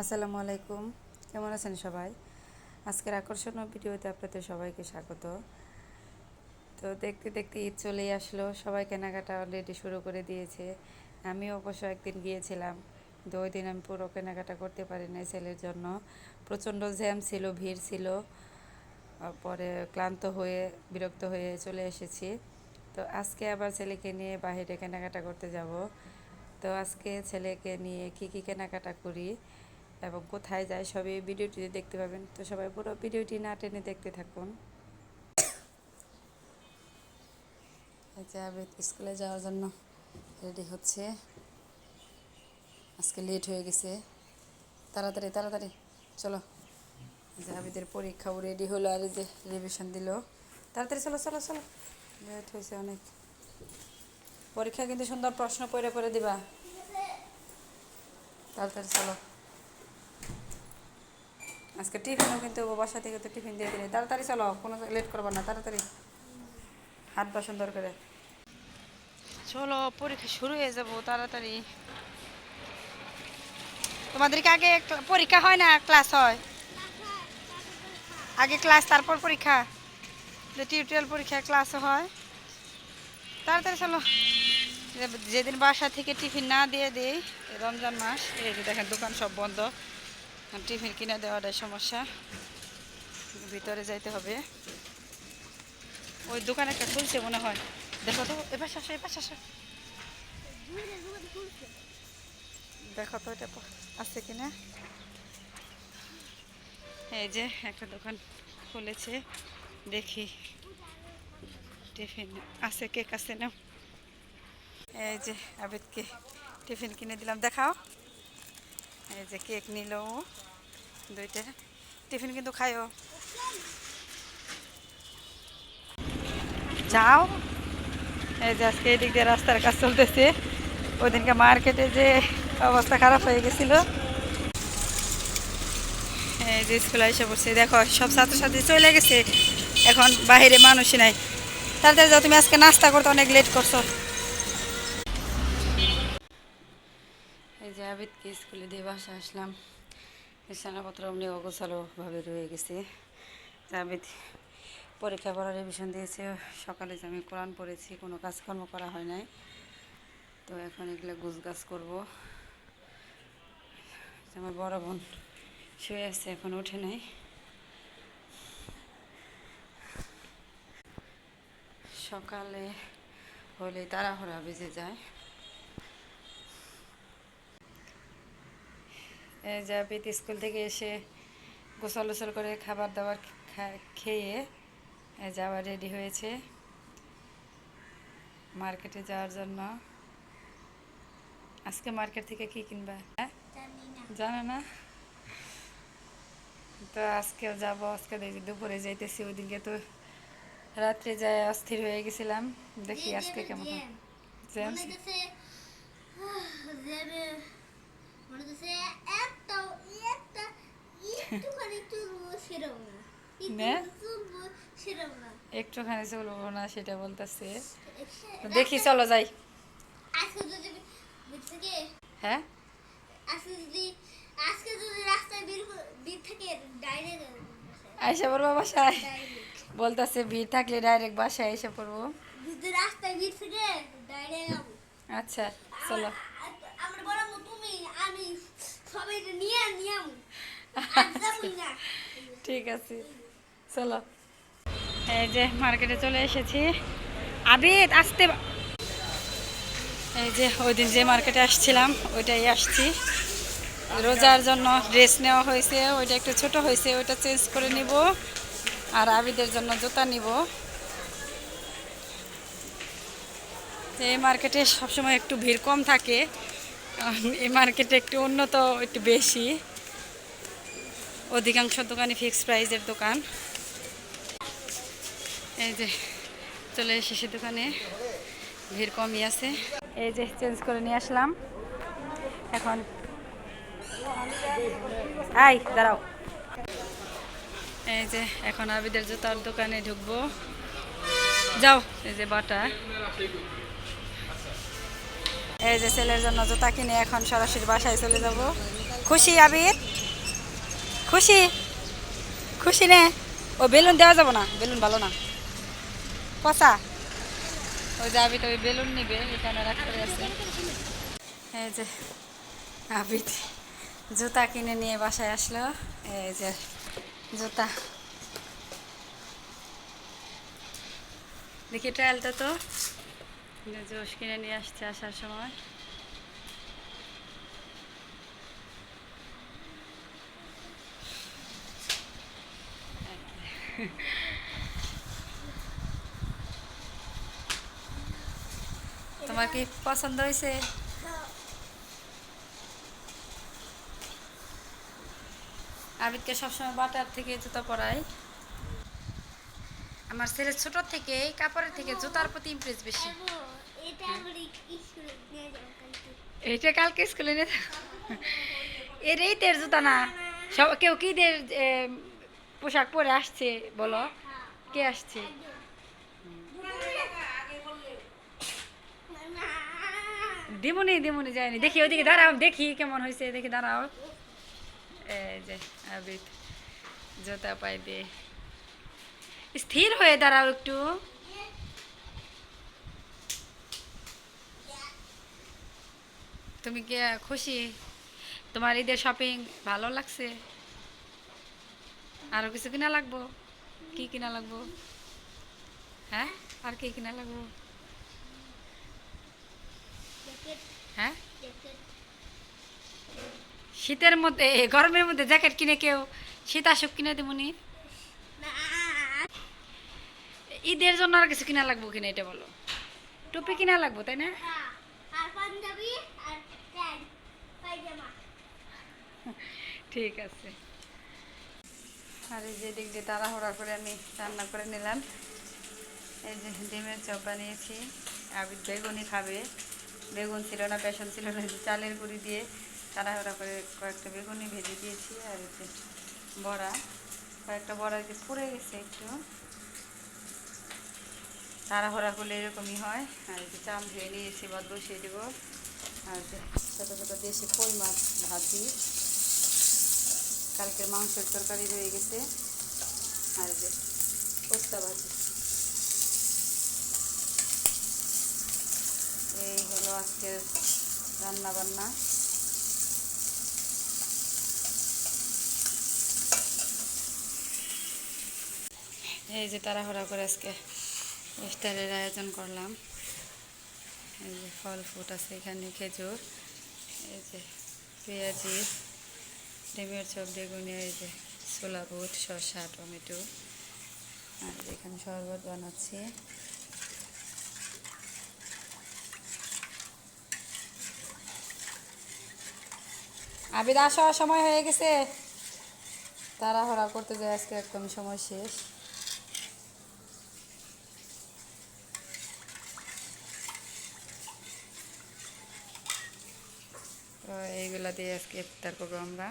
আসসালামু আলাইকুম, কেমন আছেন সবাই? আজকের আকর্ষণীয় ভিডিওতে আপনাদের সবাইকে স্বাগত। তো দেখতে দেখতে ঈদ চলেই আসলো, সবাই কেনাকাটা অলরেডি শুরু করে দিয়েছে। আমি অবশ্য একদিন গিয়েছিলাম, কিন্তু ওই দিন আমি পুরো কেনাকাটা করতে পারি নাই ছেলের জন্য। প্রচণ্ড জ্যাম ছিল, ভিড় ছিল। পরে ক্লান্ত হয়ে বিরক্ত হয়ে চলে এসেছি। তো আজকে আবার ছেলেকে নিয়ে বাইরে কেনাকাটা করতে যাব। তো আজকে ছেলেকে নিয়ে কি কেনাকাটা করি এবং কোথায় যায় সবই ভিডিওটি দেখতে পাবেন। তো সবাই পুরো ভিডিওটি না টেনে দেখতে থাকুন। আবিদ স্কুলে যাওয়ার জন্য রেডি হচ্ছে। আজকে লেট হয়ে গেছে, তাড়াতাড়ি তাড়াতাড়ি চলো। আবিদের পরীক্ষাও রেডি হলো, আর যে রিভিশন দিল। তাড়াতাড়ি চলো চলো চলো, লেট হয়েছে অনেক। পরীক্ষা কিন্তু সুন্দর প্রশ্ন পড়ে পড়ে দিবা, তাড়াতাড়ি চলো। আজকে টিফিনও কিন্তু বাসা থেকে তো টিফিন দিয়ে দিলে। তাড়াতাড়ি চলো, কোনো লেট করবো না, তাড়াতাড়ি হাত বা সুন্দর করে চলো, পরীক্ষা শুরু হয়ে যাবো তাড়াতাড়ি। তোমাদেরকে আগে পরীক্ষা হয় না ক্লাস হয়? আগে ক্লাস তারপর পরীক্ষা, টিউটোরিয়াল পরীক্ষা ক্লাসও হয়। তাড়াতাড়ি চলো। যেদিন বাসা থেকে টিফিন না দিয়ে দেই, রমজান মাস, এই যে দেখেন দোকান সব বন্ধ, টিফিন কিনে দেওয়াটাই সমস্যা। ভিতরে যাইতে হবে, ওই দোকানে একটা খুলছে মনে হয়, দেখো তো। এবার আসো এবার আসো, দেখো তো এটা আছে কিনা। এই যে একটা দোকান খুলেছে, দেখি টিফিন আছে, কেক আছে না। এই যে আবিদকে টিফিন কিনে দিলাম, দেখাও। এই যে কেক নিল দুইটা, টিফিন কিন্তু খাইও। যাও। এই যে আজকে এদিক দিয়ে রাস্তার কাজ চলতেছে, ওই দিনকে মার্কেটে যে অবস্থা খারাপ হয়ে গেছিল। এই যে স্কুলে এসে পড়ছে, দেখো সব ছাত্রছাত্রী চলে গেছে, এখন বাইরে মানুষই নাই। তাড়াতাড়ি যাও, তুমি আজকে নাস্তা করতে অনেক লেট করছো। এই যে আবিদকে স্কুলে দিয়ে বাসা আসলাম, বিছানাপত্র এমনি অগোছালোভাবে রয়ে গেছে। আবিদ পরীক্ষা পড়া রিভিশন দিয়েছে, সকালে যে আমি কোরআন পড়েছি, কোনো কাজকর্ম করা হয় নাই। তো এখন এগুলো গুছগাছ করবো। আমার বড় বোন শুয়ে আছে, এখন ওঠে নাই। সকালে হলে তাড়াহুড়া বেজে যায়। জাবিদ স্কুল থেকে এসে গোসল গোসল করে খাবার দাবার খেয়ে যাওয়া রেডি হয়েছে মার্কেটে যাওয়ার জন্য। আজকে মার্কেট থেকে কি কিনবা? হ্যাঁ, জানো না? তো আজকেও যাবো, আজকে দেখি দুপুরে যাইতেছি। ওই দিনকে তো রাত্রে যায় অস্থির হয়ে গেছিলাম, দেখি আজকে কেমন হয়। একটুখানি চলবো না সেটা বলতেছে, দেখি চলো যাই। হ্যাঁ, আইসা পড়বো বাসায়, বলতেছে ভিড় থাকলে ডাইরেক্ট বাসায় এসে পড়বো। আচ্ছা চলো। ঠিক আছে চলো। এই যে মার্কেটে চলে এসেছি। আবিদ আসতে, এই যে ওই দিন যে মার্কেটে আসছিলাম ওইটাই আসছি। রোজার জন্য ড্রেস নেওয়া হয়েছে, ওইটা একটু ছোট হয়েছে, ওইটা চেঞ্জ করে নিব। আর আবিদের জন্য জুতা নিব। এই মার্কেটে সবসময় একটু ভিড় কম থাকে, এই মার্কেটে একটু উন্নত একটু বেশি, অধিকাংশ দোকানই ফিক্সড প্রাইসের দোকান। এই যে চলে এসেছি দোকানে, ভিড় কমই আছে। এই যে চেঞ্জ করে নিয়ে আসলাম। এখন আই দাঁড়াও। এই যে এখন আবিদের জুতার দোকানে ঢুকবো, যাও। এই যে বাটা, এই যে ছেলের জন্য জুতা কিনে এখন সরাসরি বাসায় চলে যাব। খুশি আবিদ? খুশি খুশি নে। ও বেলুন দেওয়া যাবে না, বেলুন ভালো না, পচা। ওই যে আবিদ ওই বেলুন নিবে, এখানে রাখ করে আছে। এই যে আবিদ জুতা কিনে নিয়ে বাসায় আসলো। এই যে জুতা, দেখি ট্রায়ালটা তো জোশ কিনে নিয়ে আসছে আসার সময়। তোমার কি পছন্দ হয়েছে? আবিদকে সবসময় বাটার থেকে জুতা পরাই। আমার ছেলে ছোট থেকে কাপড়ের থেকে জুতার প্রতি ইমপ্রেস বেশি। এটা কালকে স্কুলে নিয়ে এর ঈদের জুতা না। সব কেউ কি ঈদের পোশাক পরে আসছে বলো, কে আসছে? দিমুনি দিমুনি যায়নি, দেখি ওইদিকে দাঁড়াও, দেখি কেমন হয়েছে, দেখি দাঁড়াও। এই যে আবিদ জুতা পাইবে, স্থির হয়ে দাঁড়াও একটু। তুমি কি খুশি? তোমার ঈদের শপিং ভালো লাগছে? আরো কিছু কিনা লাগবো? কি কিনা লাগবো? হ্যাঁ, আর কি কিনা লাগবো? হ্যাঁ, শীতের মধ্যে গরমের মধ্যে জ্যাকেট কিনে কেউ শীত আসুক কিনে দেবনি। ঈদের জন্য আর কিছু কিনা লাগবো কিনা এটা বলো। টুপি কিনা লাগবো তাই না? ঠিক আছে। আর এই যে দিক দিয়ে তাড়াহুড়া করে আমি রান্না করে নিলাম। এই যে ডিমের চপ বানিয়েছি। আবির বেগুনি খাবে, বেগুন ছিল না, বেসন ছিল না, চালের গুঁড়ি দিয়ে তাড়াহুড়া করে কয়েকটা বেগুনি ভেজে দিয়েছি। আর এই যে বড়া, কয়েকটা বড়া যে পুড়ে গেছে একটু, তাড়াহুড়া করলে এরকমই হয়। আর এই যে চাল ধুয়ে নিয়েছি, ভাত বসিয়ে দেবো। আর যে ছোটো ছোটো দেশি কই মাছ ভাজি, কালকের মাংসের তরকারি রয়ে গেছে। আর যে পোস্তা ভাজি, এই হলো আজকের রান্না বান্না। এই যে তাড়াহুড়া করে আজকে ইফতারের আয়োজন করলাম। এই যে ফল ফ্রুট আছে এখানে, খেজুর, এই যে পেঁয়াজি, ডিমের চপ, বেগুনি, এই যে ছোলা বুট, শসা, টমেটো। আর এখানে শরবত বানাচ্ছি। আবিদ আসার সময় হয়ে গেছে, তাড়াহুড়া করতে যায় আজকে, একদম সময় শেষ। তো এইগুলা দিয়ে আজকে ইফতার করবো আমরা।